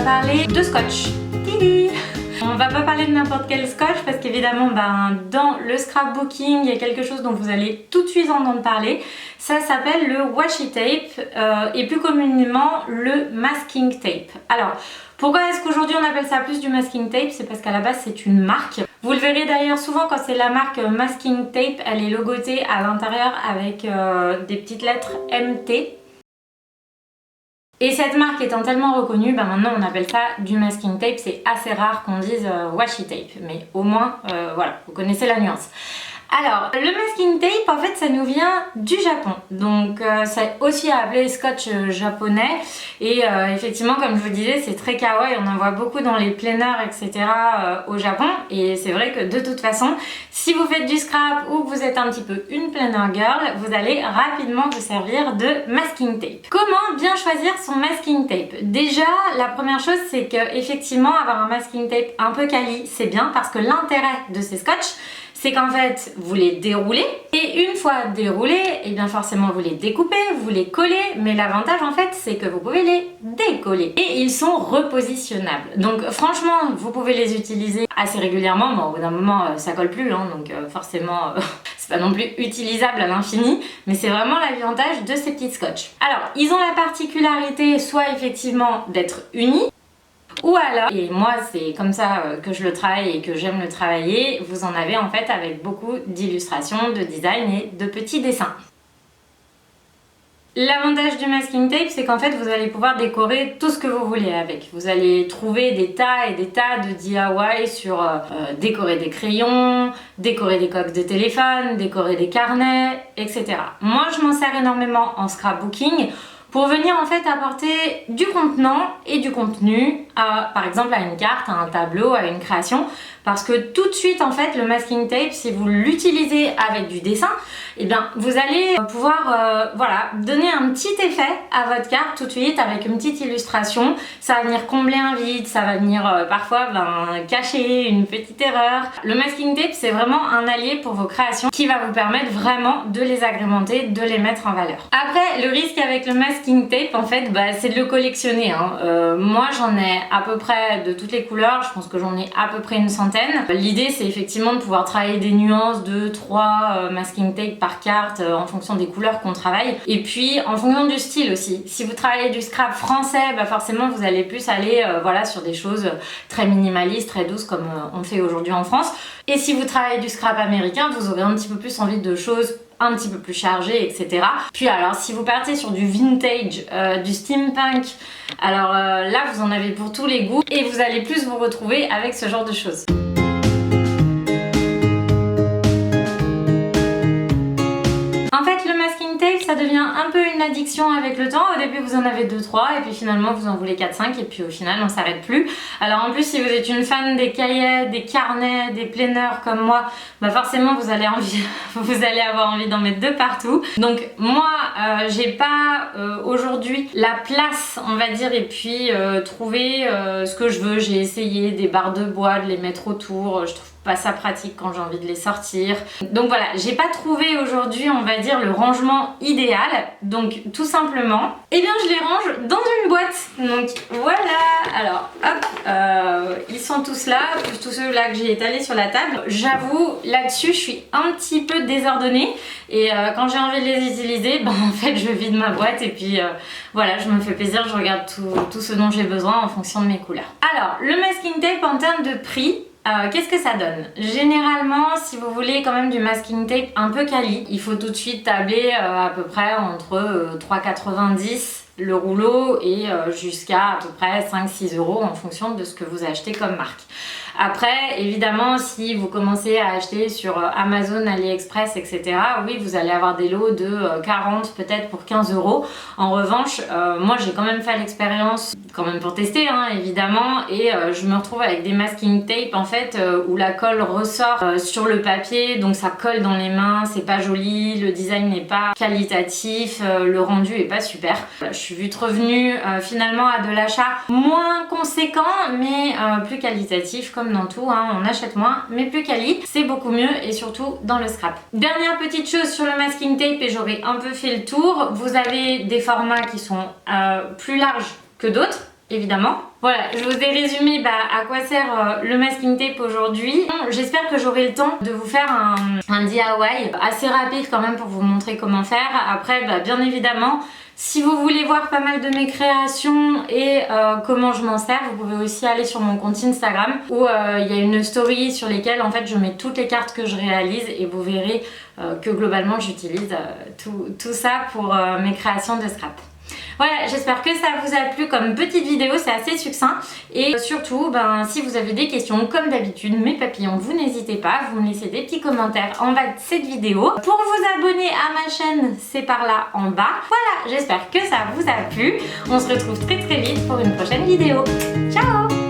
va parler de scotch. Tidi. On va pas parler de n'importe quel scotch parce qu'évidemment dans le scrapbooking il y a quelque chose dont vous allez tout de suite entendre parler. Ça s'appelle le washi tape et plus communément le masking tape. Alors pourquoi est-ce qu'aujourd'hui on appelle ça plus du masking tape? C'est parce qu'à la base c'est une marque. Vous le verrez d'ailleurs souvent quand c'est la marque masking tape, elle est logotée à l'intérieur avec des petites lettres MT. Et cette marque étant tellement reconnue, maintenant on appelle ça du masking tape. C'est assez rare qu'on dise washi tape, mais au moins voilà, vous connaissez la nuance. Alors, le masking tape, en fait, ça nous vient du Japon. Donc, c'est aussi appelé scotch japonais. Et effectivement, comme je vous disais, c'est très kawaii. On en voit beaucoup dans les planeurs, etc. Au Japon. Et c'est vrai que de toute façon, si vous faites du scrap ou que vous êtes un petit peu une planner girl, vous allez rapidement vous servir de masking tape. Comment bien choisir son masking tape? Déjà, la première chose, c'est que effectivement, avoir un masking tape un peu quali, c'est bien parce que l'intérêt de ces scotch, c'est qu'en fait, vous les déroulez et une fois déroulés, et bien forcément vous les découpez, vous les collez, mais l'avantage en fait, c'est que vous pouvez les décoller et ils sont repositionnables. Donc franchement, vous pouvez les utiliser assez régulièrement. Bon, au bout d'un moment, ça colle plus, hein, donc forcément, c'est pas non plus utilisable à l'infini, mais c'est vraiment l'avantage de ces petits scotch. Alors, ils ont la particularité soit effectivement d'être unis, ou alors, et moi c'est comme ça que je le travaille et que j'aime le travailler, vous en avez en fait avec beaucoup d'illustrations, de design et de petits dessins. L'avantage du masking tape, c'est qu'en fait vous allez pouvoir décorer tout ce que vous voulez avec. Vous allez trouver des tas et des tas de DIY sur décorer des crayons, décorer des coques de téléphone, décorer des carnets, etc. Moi je m'en sers énormément en scrapbooking pour venir en fait apporter du contenant et du contenu, par exemple à une carte, à un tableau, à une création, parce que tout de suite en fait le masking tape, si vous l'utilisez avec du dessin, et bien vous allez pouvoir voilà, donner un petit effet à votre carte tout de suite avec une petite illustration. Ça va venir combler un vide, ça va venir parfois cacher une petite erreur. Le masking tape, c'est vraiment un allié pour vos créations qui va vous permettre vraiment de les agrémenter, de les mettre en valeur. Après, le risque avec le masking tape en fait, c'est de le collectionner, hein. Moi j'en ai à peu près de toutes les couleurs, je pense que j'en ai à peu près une centaine. L'idée c'est effectivement de pouvoir travailler des nuances de 3 masking tape par carte en fonction des couleurs qu'on travaille et puis en fonction du style aussi. Si vous travaillez du scrap français, forcément vous allez plus aller voilà, sur des choses très minimalistes, très douces comme on fait aujourd'hui en France. Et si vous travaillez du scrap américain, vous aurez un petit peu plus envie de choses un petit peu plus chargées, etc. Puis alors si vous partez sur du vintage, du steampunk, alors là vous en avez pour tous les goûts et vous allez plus vous retrouver avec ce genre de choses. En fait, le masking tape, ça devient un peu une addiction avec le temps. Au début, vous en avez 2-3 et puis finalement, vous en voulez 4-5 et puis au final, on s'arrête plus. Alors en plus, si vous êtes une fan des cahiers, des carnets, des planeurs comme moi, forcément, vous allez avoir envie d'en mettre de partout. Donc moi, j'ai pas aujourd'hui la place, on va dire, et puis trouver ce que je veux. J'ai essayé des barres de bois, de les mettre autour. Je trouve pas ça pratique quand j'ai envie de les sortir. Donc voilà, j'ai pas trouvé aujourd'hui, on va dire, le rangement idéal. Donc tout simplement, eh bien je les range dans une boîte. Donc voilà, alors hop, ils sont tous là, plus tous ceux là que j'ai étalés sur la table. J'avoue, là-dessus, je suis un petit peu désordonnée. Et quand j'ai envie de les utiliser, en fait, je vide ma boîte et puis voilà, je me fais plaisir, je regarde tout ce dont j'ai besoin en fonction de mes couleurs. Alors, le masking tape en termes de prix, qu'est-ce que ça donne? Généralement, si vous voulez quand même du masking tape un peu quali, il faut tout de suite tabler à peu près entre 3,90 le rouleau et jusqu'à peu près 5-6 € en fonction de ce que vous achetez comme marque. Après, évidemment, si vous commencez à acheter sur Amazon, AliExpress, etc., oui, vous allez avoir des lots de 40, peut-être pour 15 €. En revanche, moi, j'ai quand même fait l'expérience, quand même pour tester, hein, évidemment, et je me retrouve avec des masking tape, en fait, où la colle ressort sur le papier, donc ça colle dans les mains, c'est pas joli, le design n'est pas qualitatif, le rendu est pas super. Voilà, je suis vite revenue finalement à de l'achat moins conséquent, mais plus qualitatif, comme dans tout, hein, on achète moins mais plus quali, c'est beaucoup mieux et surtout dans le scrap. Dernière petite chose sur le masking tape et j'aurai un peu fait le tour, vous avez des formats qui sont plus larges que d'autres. évidemment. Voilà, je vous ai résumé à quoi sert le masking tape aujourd'hui. J'espère que j'aurai le temps de vous faire un DIY assez rapide quand même pour vous montrer comment faire. Après, bien évidemment, si vous voulez voir pas mal de mes créations et comment je m'en sers, vous pouvez aussi aller sur mon compte Instagram où il y a une story sur lesquelles en fait je mets toutes les cartes que je réalise et vous verrez que globalement j'utilise tout ça pour mes créations de scrap. Voilà, j'espère que ça vous a plu comme petite vidéo, c'est assez succinct. Et surtout, si vous avez des questions, comme d'habitude, mes papillons, vous n'hésitez pas, vous me laissez des petits commentaires en bas de cette vidéo. Pour vous abonner à ma chaîne, c'est par là en bas. Voilà, j'espère que ça vous a plu. On se retrouve très vite pour une prochaine vidéo. Ciao!